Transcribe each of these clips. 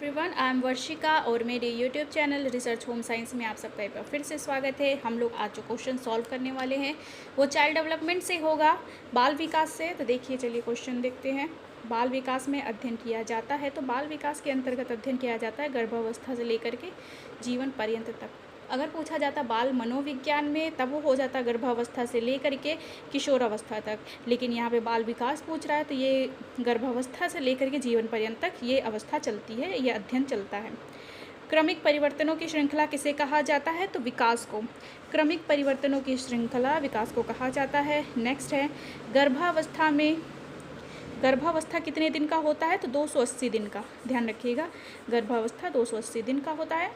Everyone, I am Varshika और मेरे YouTube channel research home science में आप सबका एक बार फिर से स्वागत है। हम लोग आज जो क्वेश्चन सॉल्व करने वाले हैं वो चाइल्ड डेवलपमेंट से होगा, बाल विकास से। तो देखिए, चलिए क्वेश्चन देखते हैं। बाल विकास में अध्ययन किया जाता है, तो बाल विकास के अंतर्गत अध्ययन किया जाता है गर्भावस्था से लेकर के जीवन पर्यंत तक। अगर पूछा जाता बाल मनोविज्ञान में, तब वो हो जाता गर्भावस्था से लेकर के किशोरावस्था तक। लेकिन यहाँ पे बाल विकास पूछ रहा है, तो ये गर्भावस्था से लेकर के जीवन पर्यंत तक ये अवस्था चलती है, ये अध्ययन चलता है। क्रमिक परिवर्तनों की श्रृंखला किसे कहा जाता है? तो विकास को। क्रमिक परिवर्तनों की श्रृंखला विकास को कहा जाता है। नेक्स्ट है गर्भावस्था में, गर्भावस्था कितने दिन का होता है? तो 280 दिन का। ध्यान रखिएगा, गर्भावस्था 280 दिन का होता है।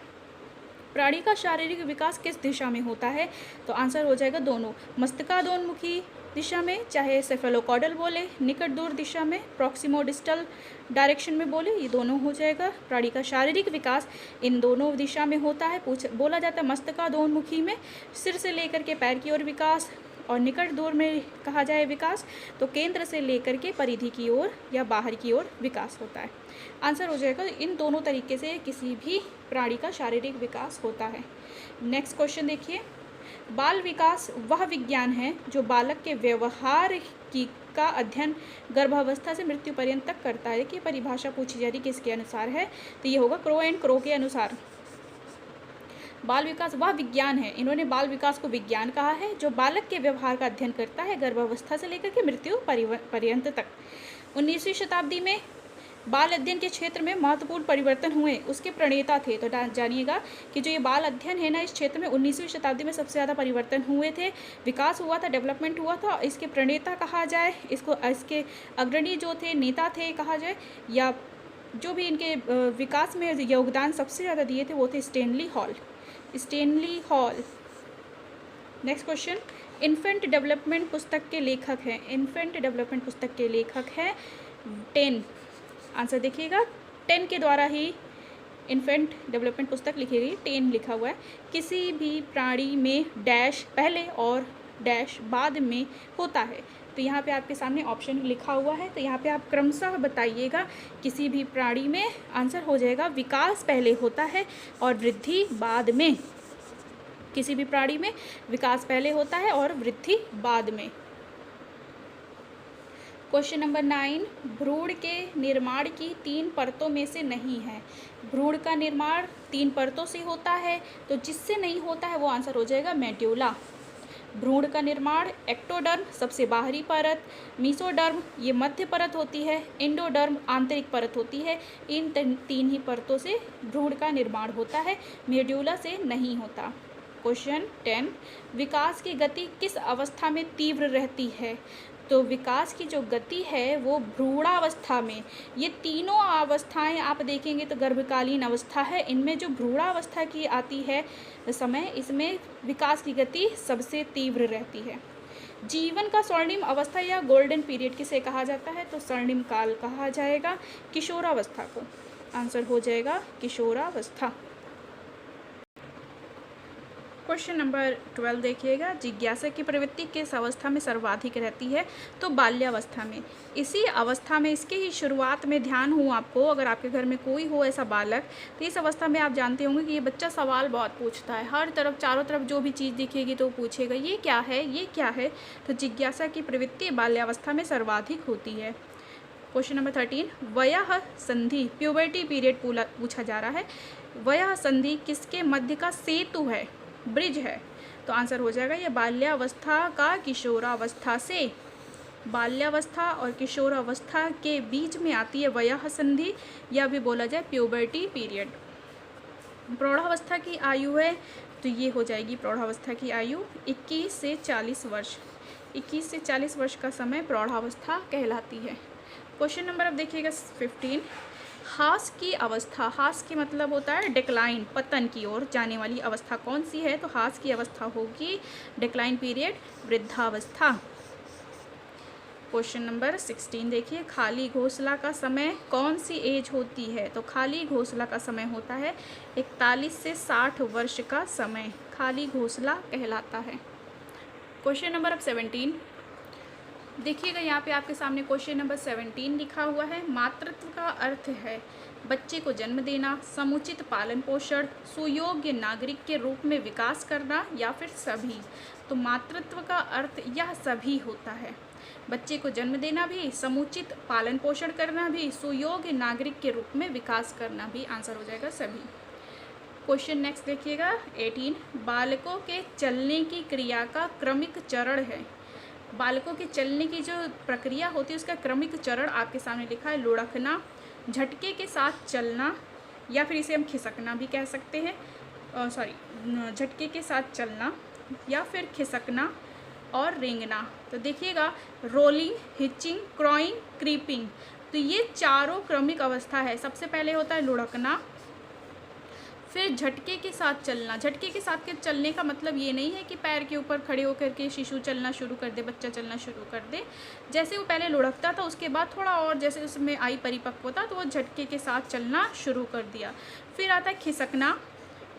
प्राणी का शारीरिक विकास किस दिशा में होता है? तो आंसर हो जाएगा दोनों, मस्तिष्कोन्मुखी दिशा में, चाहे सेफेलोकॉडल बोले, निकट दूर दिशा में, प्रॉक्सिमो डिस्टल डायरेक्शन में बोले, ये दोनों हो जाएगा। प्राणी का शारीरिक विकास इन दोनों दिशा में होता है। बोला जाता है मस्तिष्कोन्मुखी में सिर से लेकर के पैर की ओर विकास, और निकट दूर में कहा जाए विकास तो केंद्र से लेकर के परिधि की ओर या बाहर की ओर विकास होता है। आंसर हो जाएगा इन दोनों तरीके से किसी भी प्राणी का शारीरिक विकास होता है। नेक्स्ट क्वेश्चन देखिए, बाल विकास वह विज्ञान है जो बालक के व्यवहार की का अध्ययन गर्भावस्था से मृत्यु पर्यंत तक करता है। कि परिभाषा पूछी जा रही किसके अनुसार है? तो ये होगा क्रो एंड क्रो के अनुसार। बाल विकास वह विज्ञान है, इन्होंने बाल विकास को विज्ञान कहा है जो बालक के व्यवहार का अध्ययन करता है गर्भावस्था से लेकर के मृत्यु पर्यंत तक। 19वीं शताब्दी में बाल अध्ययन के क्षेत्र में महत्वपूर्ण परिवर्तन हुए, उसके प्रणेता थे। तो जानिएगा कि जो ये बाल अध्ययन है ना, इस क्षेत्र में 19वीं शताब्दी में सबसे ज़्यादा परिवर्तन हुए थे, विकास हुआ था, डेवलपमेंट हुआ था। इसके प्रणेता कहा जाए, इसके अग्रणी जो थे, नेता थे कहा जाए, या जो भी इनके विकास में योगदान सबसे ज़्यादा दिए थे वो थे Stanley hall. Next question, infant development पुस्तक के लेखक हैं। इन्फेंट डेवलपमेंट पुस्तक के लेखक हैं टेन। आंसर देखिएगा, टेन के द्वारा ही इन्फेंट डेवलपमेंट पुस्तक लिखी गई, टेन लिखा हुआ है। किसी भी प्राणी में डैश पहले और डैश बाद में होता है। तो यहाँ पे आपके सामने ऑप्शन लिखा हुआ है, तो यहाँ पे आप क्रमशः बताइएगा। किसी भी प्राणी में आंसर हो जाएगा विकास पहले होता है और वृद्धि बाद में। किसी भी प्राणी में विकास पहले होता है और वृद्धि बाद में। क्वेश्चन नंबर 9, भ्रूण के निर्माण की 3 परतों में से नहीं है। भ्रूण का निर्माण 3 परतों से होता है, तो जिससे नहीं होता है वो आंसर हो जाएगा मेड्यूला। भ्रूण का निर्माण एक्टोडर्म सबसे बाहरी परत, मीसोडर्म ये मध्य परत होती है, एंडोडर्म आंतरिक परत होती है। इन 3 ही परतों से भ्रूण का निर्माण होता है, मेड्यूला से नहीं होता। क्वेश्चन 10, विकास की गति किस अवस्था में तीव्र रहती है? तो विकास की जो गति है वो भ्रूणावस्था में। ये तीनों अवस्थाएं आप देखेंगे तो गर्भकालीन अवस्था है, इनमें जो भ्रूणावस्था की आती है समय, इसमें विकास की गति सबसे तीव्र रहती है। जीवन का स्वर्णिम अवस्था या गोल्डन पीरियड किसे कहा जाता है? तो स्वर्णिम काल कहा जाएगा किशोरावस्था को। आंसर हो जाएगा किशोरावस्था। क्वेश्चन नंबर 12 देखिएगा, जिज्ञासा की प्रवृत्ति किस अवस्था में सर्वाधिक रहती है? तो बाल्यावस्था में। इसी अवस्था में, इसके ही शुरुआत में ध्यान हो आपको, अगर आपके घर में कोई हो ऐसा बालक, तो इस अवस्था में आप जानते होंगे कि ये बच्चा सवाल बहुत पूछता है, हर तरफ चारों तरफ जो भी चीज़ दिखेगी तो पूछेगा ये क्या है, ये क्या है। तो जिज्ञासा की प्रवृत्ति बाल्यावस्था में सर्वाधिक होती है। क्वेश्चन नंबर 13, वयः संधि प्यूबर्टी पीरियड पूछा जा रहा है। वयः संधि किसके मध्य का सेतु है, ब्रिज है? तो आंसर हो जाएगा ये बाल्यावस्था का किशोरावस्था से। बाल्यावस्था और किशोरावस्था के बीच में आती है वयः संधि, या भी बोला जाए प्यूबर्टी पीरियड। प्रौढ़ावस्था की आयु है, तो ये हो जाएगी प्रौढ़ावस्था की आयु 21 से 40 वर्ष। 21 से 40 वर्ष का समय प्रौढ़ावस्था कहलाती है। क्वेश्चन नंबर अब देखिएगा 15, हास की अवस्था। हास की मतलब होता है डिक्लाइन, पतन की ओर जाने वाली अवस्था कौन सी है? तो हास की अवस्था होगी डिक्लाइन पीरियड, वृद्धावस्था। क्वेश्चन नंबर 16 देखिए, खाली घोंसला का समय कौन सी एज होती है? तो खाली घोंसला का समय होता है 41 से 60 वर्ष का समय, खाली घोंसला कहलाता है। क्वेश्चन नंबर अब 17 देखिएगा, यहाँ पे आपके सामने क्वेश्चन नंबर 17 लिखा हुआ है। मातृत्व का अर्थ है, बच्चे को जन्म देना, समुचित पालन पोषण, सुयोग्य नागरिक के रूप में विकास करना, या फिर सभी। तो मातृत्व का अर्थ यह सभी होता है। बच्चे को जन्म देना भी, समुचित पालन पोषण करना भी, सुयोग्य नागरिक के रूप में विकास करना भी, आंसर हो जाएगा सभी। क्वेश्चन नेक्स्ट देखिएगा 18, बालकों के चलने की क्रिया का क्रमिक चरण है। बालकों के चलने की जो प्रक्रिया होती है उसका क्रमिक चरण आपके सामने लिखा है। लुढ़कना, झटके के साथ चलना, या फिर इसे हम खिसकना भी कह सकते हैं, झटके के साथ चलना, या फिर खिसकना और रेंगना। तो देखिएगा रोलिंग, हिचिंग, क्रॉइंग, क्रीपिंग, तो ये चारों क्रमिक अवस्था है। सबसे पहले होता है लुढ़कना, फिर झटके के साथ चलना। झटके के साथ के चलने का मतलब ये नहीं है कि पैर के ऊपर खड़े होकर के शिशु चलना शुरू कर दे, बच्चा चलना शुरू कर दे। जैसे वो पहले लुढ़कता था उसके बाद थोड़ा और जैसे उसमें आई परिपक्वता तो वो झटके के साथ चलना शुरू कर दिया। फिर आता है खिसकना,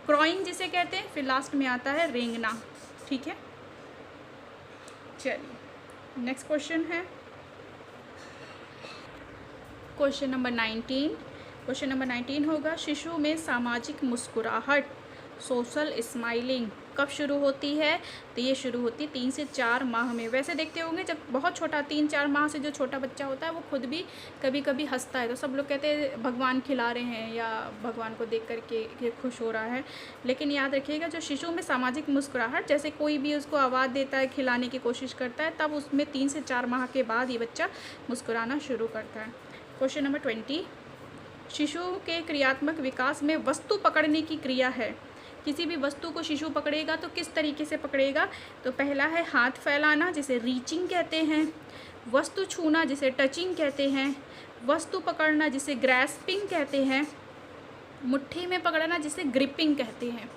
क्रॉइंग जिसे कहते हैं, फिर लास्ट में आता है रेंगना। ठीक है, चलिए नेक्स्ट क्वेश्चन है क्वेश्चन नंबर 19। क्वेश्चन नंबर 19 होगा, शिशु में सामाजिक मुस्कुराहट, सोशल स्माइलिंग कब शुरू होती है? तो ये शुरू होती है 3 से 4 माह में। वैसे देखते होंगे जब बहुत छोटा 3-4 माह से जो छोटा बच्चा होता है वो खुद भी कभी कभी हंसता है, तो सब लोग कहते हैं भगवान खिला रहे हैं या भगवान को देख करके ये खुश हो रहा है। लेकिन याद रखिएगा जो शिशु में सामाजिक मुस्कुराहट, जैसे कोई भी उसको आवाज़ देता है, खिलाने की कोशिश करता है, तब उसमें 3 से 4 माह के बाद ये बच्चा मुस्कुराना शुरू करता है। क्वेश्चन नंबर 20, शिशु के क्रियात्मक विकास में वस्तु पकड़ने की क्रिया है। किसी भी वस्तु को शिशु पकड़ेगा तो किस तरीके से पकड़ेगा? तो पहला है हाथ फैलाना जिसे रीचिंग कहते हैं, वस्तु छूना जिसे टचिंग कहते हैं, वस्तु पकड़ना जिसे ग्रैस्पिंग कहते हैं, मुट्ठी में पकड़ना जिसे ग्रिपिंग कहते हैं।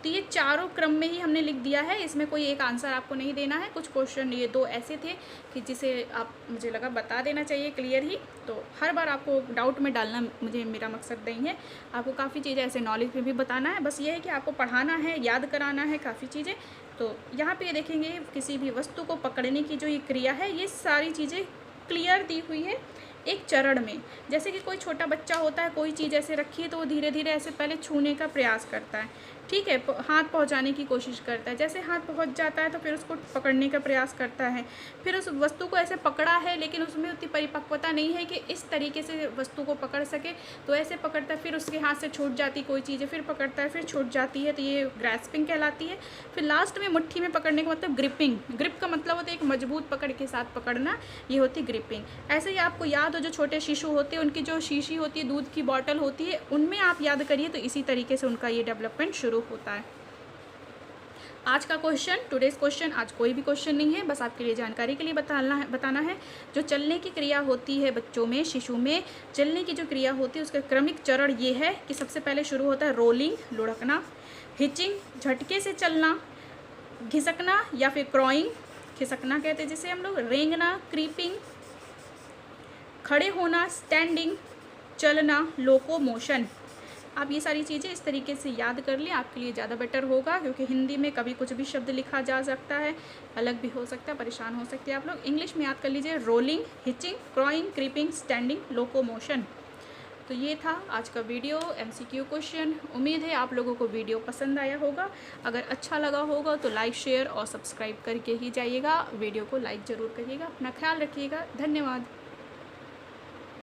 तो ये चारों क्रम में ही हमने लिख दिया है, इसमें कोई एक आंसर आपको नहीं देना है। कुछ क्वेश्चन ये 2 ऐसे थे कि जिसे आप मुझे लगा बता देना चाहिए क्लियर ही, तो हर बार आपको डाउट में डालना मुझे मेरा मकसद नहीं है। आपको काफ़ी चीज़ें ऐसे नॉलेज में भी बताना है, बस ये है कि आपको पढ़ाना है, याद कराना है काफ़ी चीज़ें। तो यहाँ पे देखेंगे किसी भी वस्तु को पकड़ने की जो ये क्रिया है, ये सारी चीज़ें क्लियर दी हुई है एक चरण में। जैसे कि कोई छोटा बच्चा होता है, कोई चीज़ ऐसे रखी है तो वो धीरे धीरे ऐसे पहले छूने का प्रयास करता है, ठीक है, हाथ पहुंचाने की कोशिश करता है। जैसे हाथ पहुंच जाता है तो फिर उसको पकड़ने का प्रयास करता है। फिर उस वस्तु को ऐसे पकड़ा है लेकिन उसमें उतनी परिपक्वता नहीं है कि इस तरीके से वस्तु को पकड़ सके, तो ऐसे पकड़ता है, फिर उसके हाथ से छूट जाती कोई चीज़ है, फिर पकड़ता है, फिर छूट जाती है, तो ये ग्रैस्पिंग कहलाती है। फिर लास्ट में मुट्ठी में पकड़ने का मतलब ग्रिपिंग। ग्रिप का मतलब होता है एक मजबूत पकड़ के साथ पकड़ना, ये होती ग्रिपिंग। ऐसे ही आपको याद हो जो छोटे शिशु होते हैं उनकी जो शीशी होती है, दूध की बॉटल होती है, उनमें आप याद करिए, तो इसी तरीके से उनका ये डेवलपमेंट शुरू होता है। आज का क्वेश्चन, टुडेज क्वेश्चन, आज कोई भी क्वेश्चन नहीं है, बस आपके लिए जानकारी के लिए बताना है। जो चलने की क्रिया होती है बच्चों में, शिशु में चलने की जो क्रिया होती है उसका क्रमिक चरण ये है कि सबसे पहले शुरू होता है रोलिंग, लुढ़कना, हिचिंग, झटके से चलना, घिसकना या फिर क्रॉइंग, खिसकना कहते हैं जिसे हम लोग, रेंगना, क्रीपिंग, खड़े होना, स्टैंडिंग, चलना, लोकोमोशन। आप ये सारी चीज़ें इस तरीके से याद कर लें, आपके लिए ज़्यादा बेटर होगा, क्योंकि हिंदी में कभी कुछ भी शब्द लिखा जा सकता है, अलग भी हो सकता है, परेशान हो सकते हैं आप लोग। इंग्लिश में याद कर लीजिए रोलिंग, हिचिंग, क्रॉइंग, क्रीपिंग, स्टैंडिंग, लोकोमोशन। तो ये था आज का वीडियो MCQ क्वेश्चन। उम्मीद है आप लोगों को वीडियो पसंद आया होगा। अगर अच्छा लगा होगा तो लाइक, शेयर और सब्सक्राइब करके ही जाइएगा। वीडियो को लाइक ज़रूर करिएगा। अपना ख्याल रखिएगा। धन्यवाद।